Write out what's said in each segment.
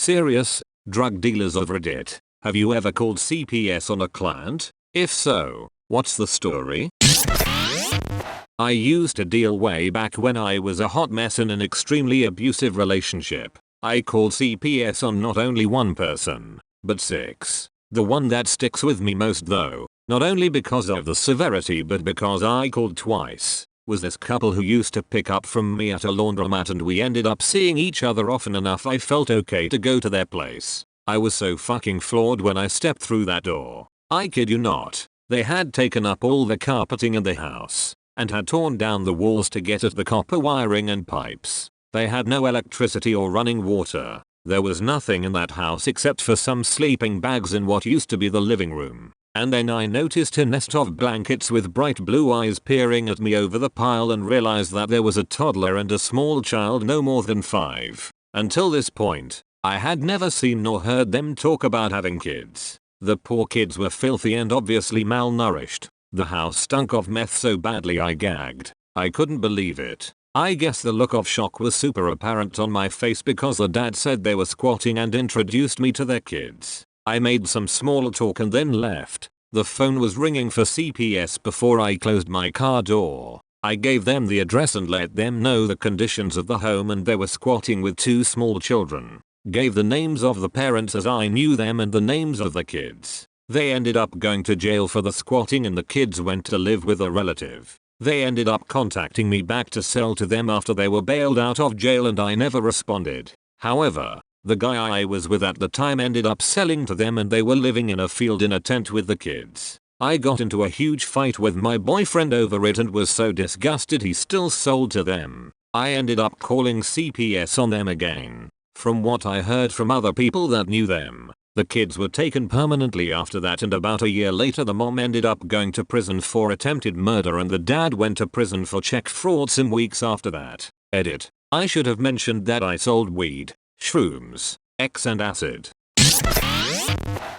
serious? Drug dealers of Reddit, have you ever called CPS on a client? If so, what's the story? I used to deal way back when I was a hot mess in an extremely abusive relationship. I called CPS on not only one person, but 6. The one that sticks with me most though, not only because of the severity but because I called twice, was this couple who used to pick up from me at a laundromat, and we ended up seeing each other often enough I felt okay to go to their place. I was so fucking floored when I stepped through that door. I kid you not, they had taken up all the carpeting in the house and had torn down the walls to get at the copper wiring and pipes. They had no electricity or running water. There was nothing in that house except for some sleeping bags in what used to be the living room. And then I noticed a nest of blankets with bright blue eyes peering at me over the pile and realized that there was a toddler and a small child no more than 5. Until this point, I had never seen nor heard them talk about having kids. The poor kids were filthy and obviously malnourished. The house stunk of meth so badly I gagged. I couldn't believe it. I guess the look of shock was super apparent on my face because the dad said they were squatting and introduced me to their kids. I made some small talk and then left. The phone was ringing for CPS before I closed my car door. I gave them the address and let them know the conditions of the home, and they were squatting with 2 small children. Gave the names of the parents as I knew them and the names of the kids. They ended up going to jail for the squatting and the kids went to live with a relative. They ended up contacting me back to sell to them after they were bailed out of jail and I never responded. However, the guy I was with at the time ended up selling to them and they were living in a field in a tent with the kids. I got into a huge fight with my boyfriend over it and was so disgusted he still sold to them. I ended up calling CPS on them again. From what I heard from other people that knew them, the kids were taken permanently after that, and about a year later the mom ended up going to prison for attempted murder and the dad went to prison for check fraud some weeks after that. Edit. I should have mentioned that I sold weed, shrooms, X and acid.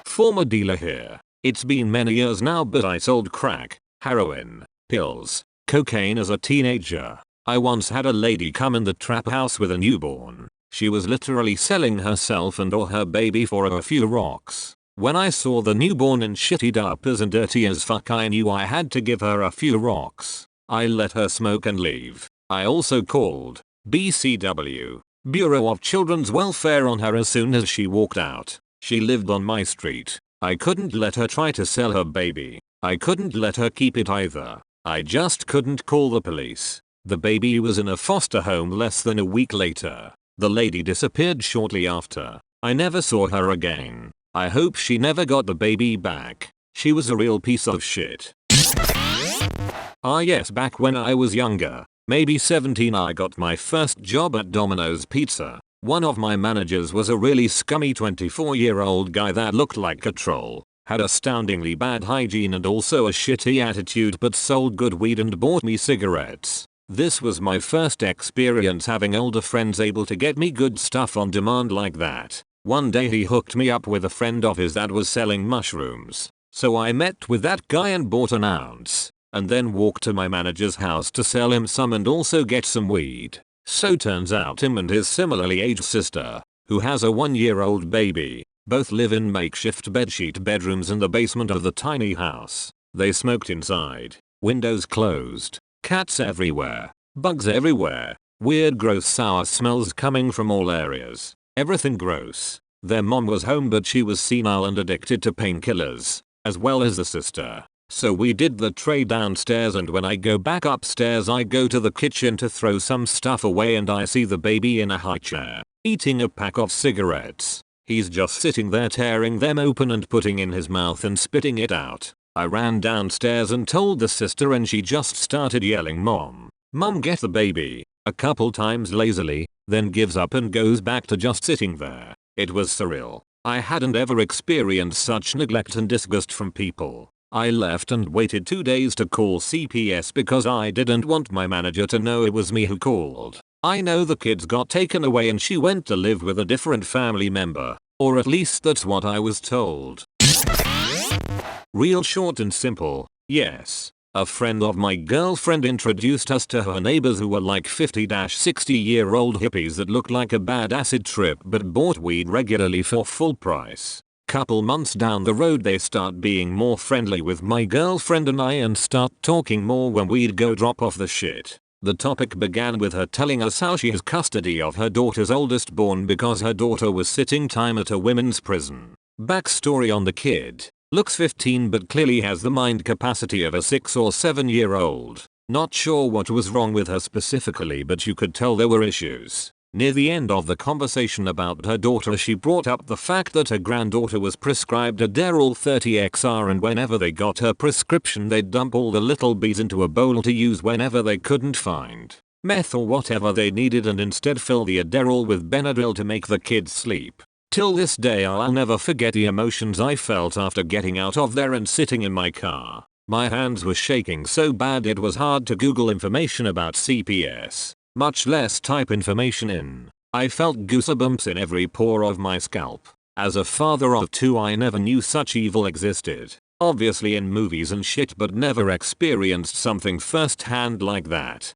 Former dealer here. It's been many years now, but I sold crack, heroin, pills, cocaine as a teenager. I once had a lady come in the trap house with a newborn. She was literally selling herself and or her baby for a few rocks. When I saw the newborn in shitty diapers and dirty as fuck, I knew I had to give her a few rocks. I let her smoke and leave. I also called BCW, Bureau of Children's Welfare, on her as soon as she walked out. She lived on my street. I couldn't let her try to sell her baby. I couldn't let her keep it either. I just couldn't call the police. The baby was in a foster home less than a week later. The lady disappeared shortly after. I never saw her again. I hope she never got the baby back. She was a real piece of shit. Ah yes, back when I was younger, maybe 17, I got my first job at Domino's Pizza. One of my managers was a really scummy 24-year-old guy that looked like a troll, had astoundingly bad hygiene and also a shitty attitude, but sold good weed and bought me cigarettes. This was my first experience having older friends able to get me good stuff on demand like that. One day he hooked me up with a friend of his that was selling mushrooms. So I met with that guy and bought an ounce, and then walked to my manager's house to sell him some and also get some weed. So turns out him and his similarly aged sister, who has a 1-year-old baby, both live in makeshift bedsheet bedrooms in the basement of the tiny house. They smoked inside, windows closed. Cats everywhere, bugs everywhere, weird gross sour smells coming from all areas, everything gross. Their mom was home but she was senile and addicted to painkillers, as well as the sister. So we did the tray downstairs, and when I go back upstairs I go to the kitchen to throw some stuff away and I see the baby in a high chair, eating a pack of cigarettes. He's just sitting there tearing them open and putting in his mouth and spitting it out. I ran downstairs and told the sister and she just started yelling, "Mom, Mom, get the baby," a couple times lazily, then gives up and goes back to just sitting there. It was surreal. I hadn't ever experienced such neglect and disgust from people. I left and waited 2 days to call CPS because I didn't want my manager to know it was me who called. I know the kids got taken away and she went to live with a different family member, or at least that's what I was told. Real short and simple, yes. A friend of my girlfriend introduced us to her neighbors who were like 50-60-year-old hippies that looked like a bad acid trip but bought weed regularly for full price. Couple months down the road they start being more friendly with my girlfriend and I and start talking more when we'd go drop off the shit. The topic began with her telling us how she has custody of her daughter's oldest born because her daughter was sitting time at a women's prison. Backstory on the kid. Looks 15 but clearly has the mind capacity of a 6 or 7-year-old. Not sure what was wrong with her specifically but you could tell there were issues. Near the end of the conversation about her daughter she brought up the fact that her granddaughter was prescribed Adderall 30XR and whenever they got her prescription they'd dump all the little bees into a bowl to use whenever they couldn't find meth or whatever they needed and instead fill the Adderall with Benadryl to make the kids sleep. Till this day I'll never forget the emotions I felt after getting out of there and sitting in my car. My hands were shaking so bad it was hard to Google information about CPS. Much less type information in. I felt goosebumps in every pore of my scalp. As a father of 2 I never knew such evil existed. Obviously in movies and shit but never experienced something firsthand like that.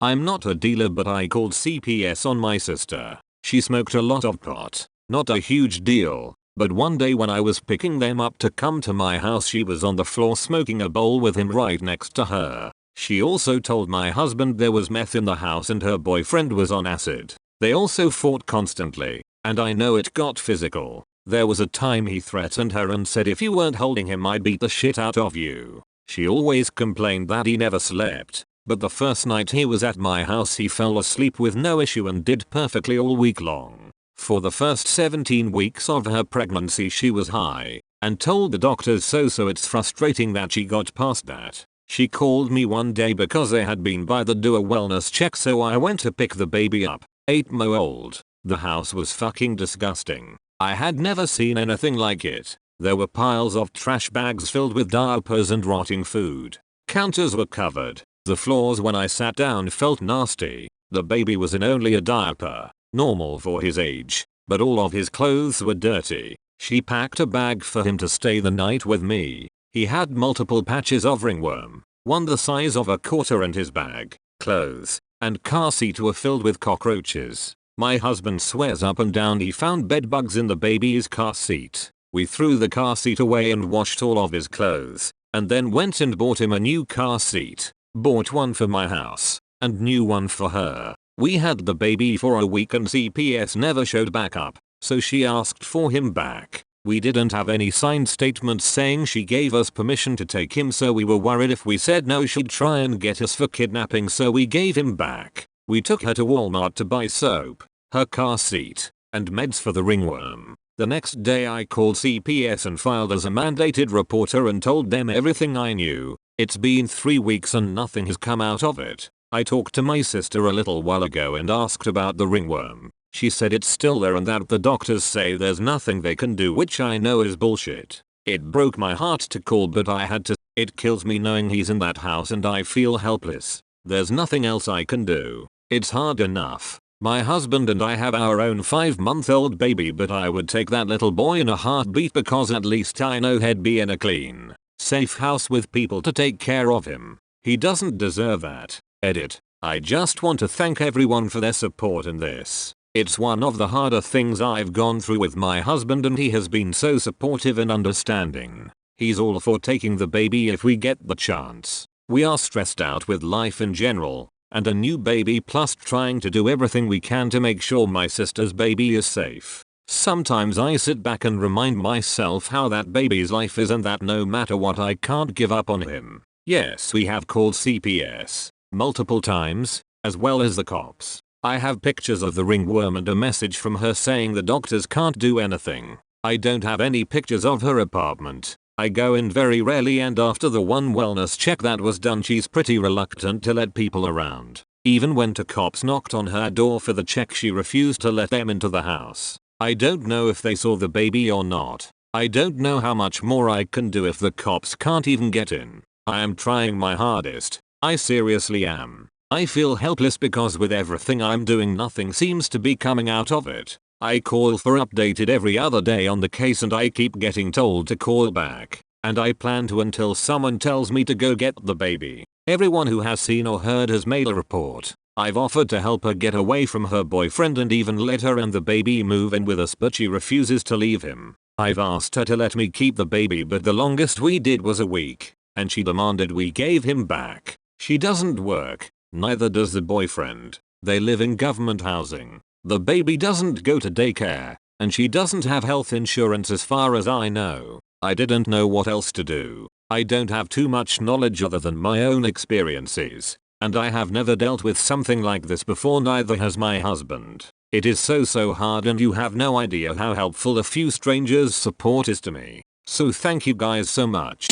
I'm not a dealer but I called CPS on my sister. She smoked a lot of pot. Not a huge deal. But one day when I was picking them up to come to my house she was on the floor smoking a bowl with him right next to her. She also told my husband there was meth in the house and her boyfriend was on acid. They also fought constantly, and I know it got physical. There was a time he threatened her and said if you weren't holding him I'd beat the shit out of you. She always complained that he never slept, but the first night he was at my house he fell asleep with no issue and did perfectly all week long. For the first 17 weeks of her pregnancy she was high, and told the doctors so it's frustrating that she got past that. She called me one day because they had been by the do a wellness check so I went to pick the baby up, 8-month old. The house was fucking disgusting. I had never seen anything like it. There were piles of trash bags filled with diapers and rotting food. Counters were covered. The floors when I sat down felt nasty. The baby was in only a diaper, normal for his age, but all of his clothes were dirty. She packed a bag for him to stay the night with me. He had multiple patches of ringworm, one the size of a quarter and his bag, clothes, and car seat were filled with cockroaches. My husband swears up and down he found bedbugs in the baby's car seat. We threw the car seat away and washed all of his clothes, and then went and bought him a new car seat. Bought one for my house, and new one for her. We had the baby for a week and CPS never showed back up, so she asked for him back. We didn't have any signed statements saying she gave us permission to take him so we were worried if we said no she'd try and get us for kidnapping so we gave him back. We took her to Walmart to buy soap, her car seat, and meds for the ringworm. The next day I called CPS and filed as a mandated reporter and told them everything I knew. It's been 3 weeks and nothing has come out of it. I talked to my sister a little while ago and asked about the ringworm. She said it's still there and that the doctors say there's nothing they can do, which I know is bullshit. It broke my heart to call but I had to. It kills me knowing he's in that house and I feel helpless. There's nothing else I can do. It's hard enough. My husband and I have our own 5-month-old baby but I would take that little boy in a heartbeat because at least I know he'd be in a clean, safe house with people to take care of him. He doesn't deserve that. Edit. I just want to thank everyone for their support in this. It's one of the harder things I've gone through with my husband and he has been so supportive and understanding. He's all for taking the baby if we get the chance. We are stressed out with life in general, and a new baby plus trying to do everything we can to make sure my sister's baby is safe. Sometimes I sit back and remind myself how that baby's life is and that no matter what I can't give up on him. Yes, we have called CPS multiple times, as well as the cops. I have pictures of the ringworm and a message from her saying the doctors can't do anything. I don't have any pictures of her apartment. I go in very rarely and after the one wellness check that was done she's pretty reluctant to let people around. Even when two cops knocked on her door for the check she refused to let them into the house. I don't know if they saw the baby or not. I don't know how much more I can do if the cops can't even get in. I am trying my hardest. I seriously am. I feel helpless because with everything I'm doing nothing seems to be coming out of it. I call for updated every other day on the case and I keep getting told to call back. and I plan to until someone tells me to go get the baby. Everyone who has seen or heard has made a report. I've offered to help her get away from her boyfriend and even let her and the baby move in with us, but she refuses to leave him. I've asked her to let me keep the baby, but the longest we did was a week, and she demanded we gave him back. She doesn't work, neither does the boyfriend. They live in government housing. The baby doesn't go to daycare, and she doesn't have health insurance as far as I know. I didn't know what else to do. I don't have too much knowledge other than my own experiences, and I have never dealt with something like this before, neither has my husband. It is so hard, and you have no idea how helpful a few strangers' support is to me. So thank you guys so much.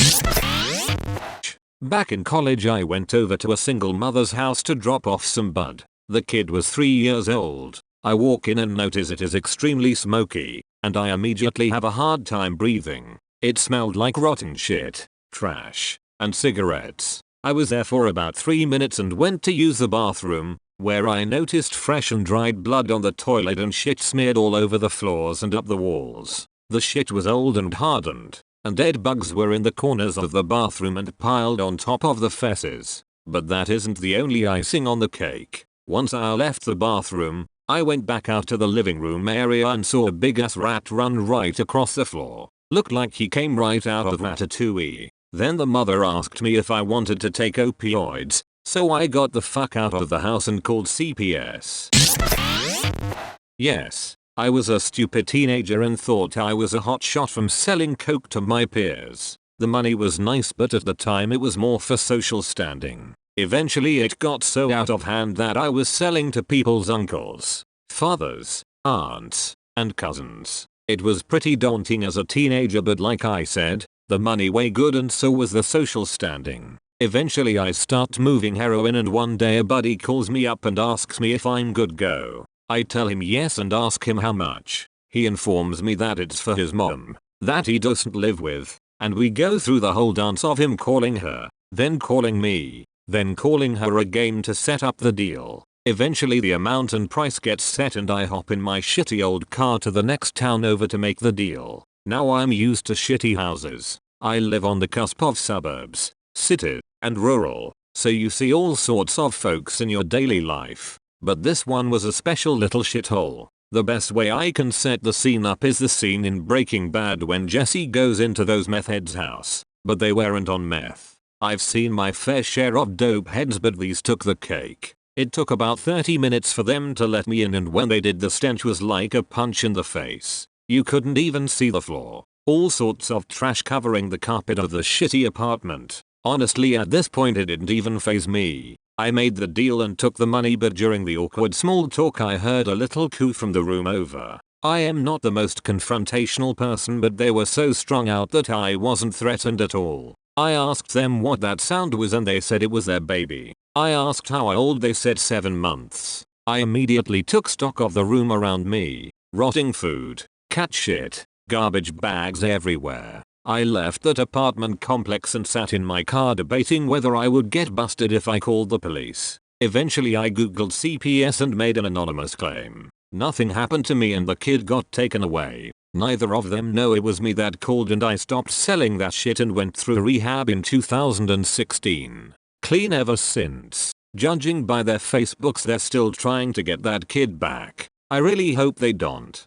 Back in college I went over to a single mother's house to drop off some bud. The kid was 3 years old. I walk in and notice it is extremely smoky, and I immediately have a hard time breathing. It smelled like rotten shit, trash, and cigarettes. I was there for about 3 minutes and went to use the bathroom, where I noticed fresh and dried blood on the toilet and shit smeared all over the floors and up the walls. The shit was old and hardened, and dead bugs were in the corners of the bathroom and piled on top of the fesses. But that isn't the only icing on the cake. Once I left the bathroom, I went back out to the living room area and saw a big ass rat run right across the floor. Looked like he came right out of Ratatouille. Then the mother asked me if I wanted to take opioids, so I got the fuck out of the house and called CPS. Yes, I was a stupid teenager and thought I was a hotshot from selling coke to my peers. The money was nice, but at the time it was more for social standing. Eventually it got so out of hand that I was selling to people's uncles, fathers, aunts, and cousins. It was pretty daunting as a teenager, but like I said, the money way good and so was the social standing. Eventually I start moving heroin, and one day a buddy calls me up and asks me if I'm good go. I tell him yes and ask him how much. He informs me that it's for his mom, that he doesn't live with, and we go through the whole dance of him calling her, then calling me, then calling her again to set up the deal. Eventually the amount and price gets set and I hop in my shitty old car to the next town over to make the deal. Now I'm used to shitty houses. I live on the cusp of suburbs, city, and rural, so you see all sorts of folks in your daily life. But this one was a special little shithole. The best way I can set the scene up is the scene in Breaking Bad when Jesse goes into those meth heads' house, but they weren't on meth. I've seen my fair share of dope heads, but these took the cake. It took about 30 minutes for them to let me in, and when they did, the stench was like a punch in the face. You couldn't even see the floor. All sorts of trash covering the carpet of the shitty apartment. Honestly, at this point it didn't even faze me. I made the deal and took the money, but during the awkward small talk I heard a little coo from the room over. I am not the most confrontational person, but they were so strung out that I wasn't threatened at all. I asked them what that sound was and they said it was their baby. I asked how old, they said 7 months. I immediately took stock of the room around me. Rotting food, cat shit, garbage bags everywhere. I left that apartment complex and sat in my car debating whether I would get busted if I called the police. Eventually I googled CPS and made an anonymous claim. Nothing happened to me and the kid got taken away. Neither of them know it was me that called, and I stopped selling that shit and went through rehab in 2016. Clean ever since. Judging by their Facebooks, they're still trying to get that kid back. I really hope they don't.